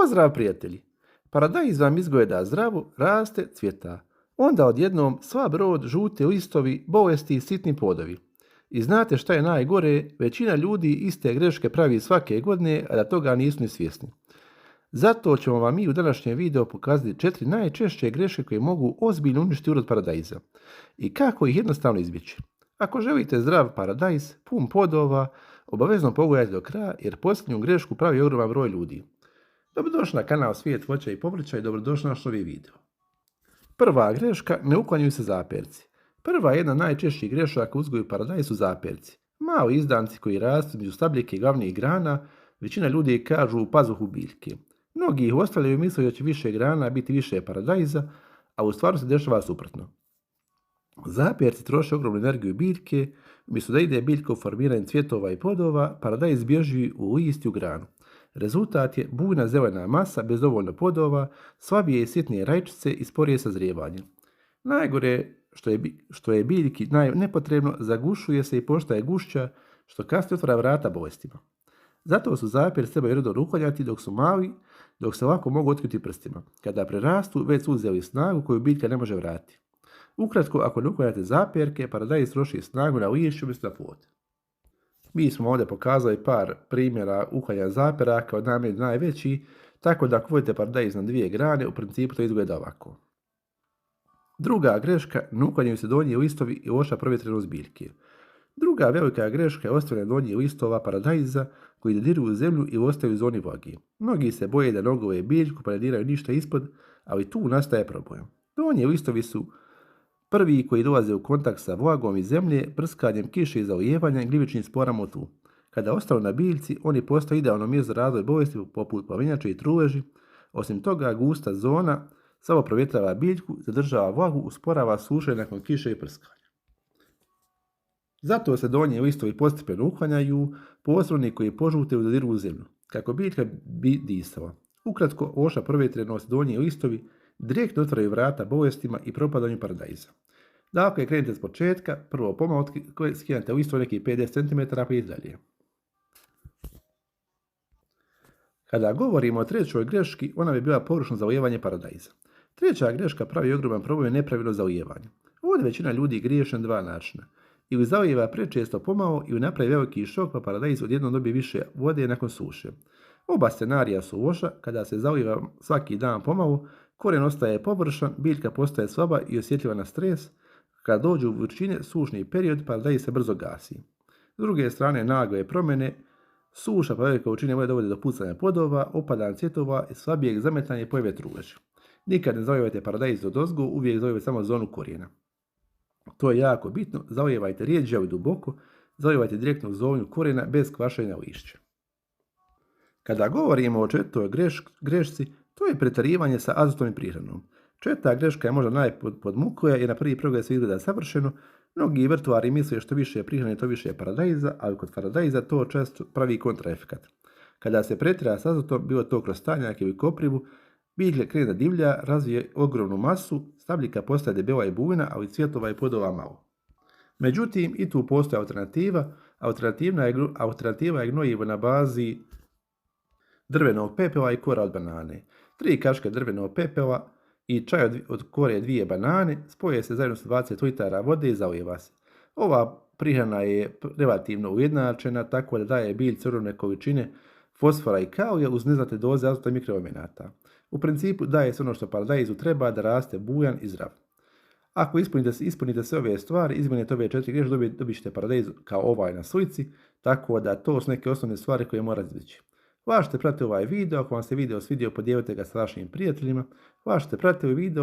Pozdrav prijatelji! Paradajz vam izgleda zdravo, raste, cvjeta. Onda odjednom sva brod, žute listovi, bolesti i sitni plodovi. I znate šta je najgore? Većina ljudi iste greške pravi svake godine, a da toga nisu ni svjesni. Zato ćemo vam mi u današnjem videu pokazati 4 najčešće greške koje mogu ozbiljno uništiti urod paradajza i kako ih jednostavno izbjeći. Ako želite zdrav paradajz, pun plodova, obavezno pogledajte do kraja jer posljednju grešku pravi ogroman broj ljudi. Dobrodošli na kanal Svijet voća i povrća i dobrodošli na naš novi video. Prva greška, ne uklanjaju se zaperci. Prva jedna najčešćih grešaka u uzgoju paradajza su zaperci. Mali izdanci koji rastu među stabljike i glavnih grana, većina ljudi kažu u pazuhu biljke. Mnogi ih ostavljaju misle da će više grana biti više paradajza, a u stvaru se dešava suprotno. Zaperci troše ogromnu energiju biljke, umjesto da ide biljka u formiranje cvjetova i plodova, paradajz bježi u list i u granu. Rezultat je bujna zelena masa bez dovoljno plodova, slabije i sitnije rajčice i sporije sazrijevanje. Najgore što je biljki nepotrebno, zagušuje se i postaje gušća, što kasnije otvara vrata bolestima. Zato su zaperci trebaju redovno uklanjati dok su mali, dok se lako mogu otkriti prstima. Kada prerastu, već su uzeli snagu koju biljka ne može vratiti. Ukratko, ako ne uklanjate zaperke, paradajz troši snagu na lišću umjesto na plod. Mi smo ovdje pokazali par primjera uklanjanja zaperaka, od nam je najveći, tako da ako vodite paradajz na 2 grane, u principu to izgleda ovako. Druga greška, ne uklanjaju se donji listovi i loša provjetrenost biljke. Druga velika greška je ostavljanje donjih listova paradajza koji dodiruju u zemlju i ostaju u zoni vlage. Mnogi se boje da nogove biljku pa ne diraju ništa ispod, ali tu nastaje problem. Donji listovi su prvi koji dolaze u kontakt sa vlagom iz zemlje, prskanjem kiše i zalijevanjem gljivičnim sporama u tlu. Kada ostanu na biljci, oni postaju idealno mjesto za razvoj bolesti poput plavinjače i truleži. Osim toga, gusta zona samo provjetrava biljku, zadržava vlagu, usporava sušenje nakon kiše i prskanja. Zato se donji listovi postepeno uklanjaju, posebno koji požute u dodiru u zemlju, kako biljka bi disala. Ukratko, loša provjetrenost donji listovi direktno otvaraju vrata bolestima i propadanju paradajza. Dakle, krenite s početka, prvo pomalo skinete listove nekih 50 cm pa i dalje. Kada govorimo o trećoj greški, ona bi bila pogrešno zalijevanje paradajza. Treća greška pravi ogroman problem nepravilno zalijevanje. Ovdje većina ljudi griješi na 2 načina. Ili zalijeva prečesto pomalo ili napravi veliki šok pa paradajz odjednom dobije više vode nakon suše. Oba scenarija su loša. Kada se zalijeva svaki dan pomalo, korijen ostaje površan, biljka postaje slaba i osjetljiva na stres. Kada dođu u vrućine, sušni period, paradajz se brzo gasi. S druge strane, nagle promjene, suša pa velike količine vode dovode do pucanja plodova, opadanja cvjetova i slabijeg zametanja i pojave truleži. Nikad ne zalijevajte paradajz odozgo, uvijek zalijevajte samo zonu korijena. To je jako bitno, zalijevajte rijeđe i duboko, zalijevajte direktno u zonu korijena bez kvašenja lišća. Kada govorimo o četvrtoj grešci, to je pretjerivanje sa azotom i prihranom. Četvrta greška je možda najpodmuklija jer na prvi pogled se izgleda savršeno. Mnogi vrtvari misle što više je prihrane, to više je paradajza, ali kod paradajza to često pravi kontraefekat. Kada se pretjera s azotom, bilo to kroz stanjak ili koprivu, biljka krene da divlja, razvije ogromnu masu, stabljika postaje debela i bujna, ali cvjetova i plodova malo. Međutim, i tu postoji alternativa. Alternativa je gnojivo na bazi drvenog pepela i kora od banane. 3 kaške drvenog pepela i čaj od kore 2 banane spoje se zajedno sa 20 litara vode i zalijeva se. Ova prihrana je relativno ujednačena, tako da daje biljci ogromne količine fosfora i kalija uz neznatne doze azota i mikroelemenata. U principu daje se ono što paradajzu treba da raste bujan i zdrav. Ako ispunite sve ove stvari, izmijenite ove 4 greške, dobit ćete paradajz kao ovaj na slici, tako da to su neke osnovne stvari koje morate izbjeći. Hvala što ste pratili ovaj video, ako vam se video svidio podijelite ga sa vašim prijateljima. Hvala što ste pratili video.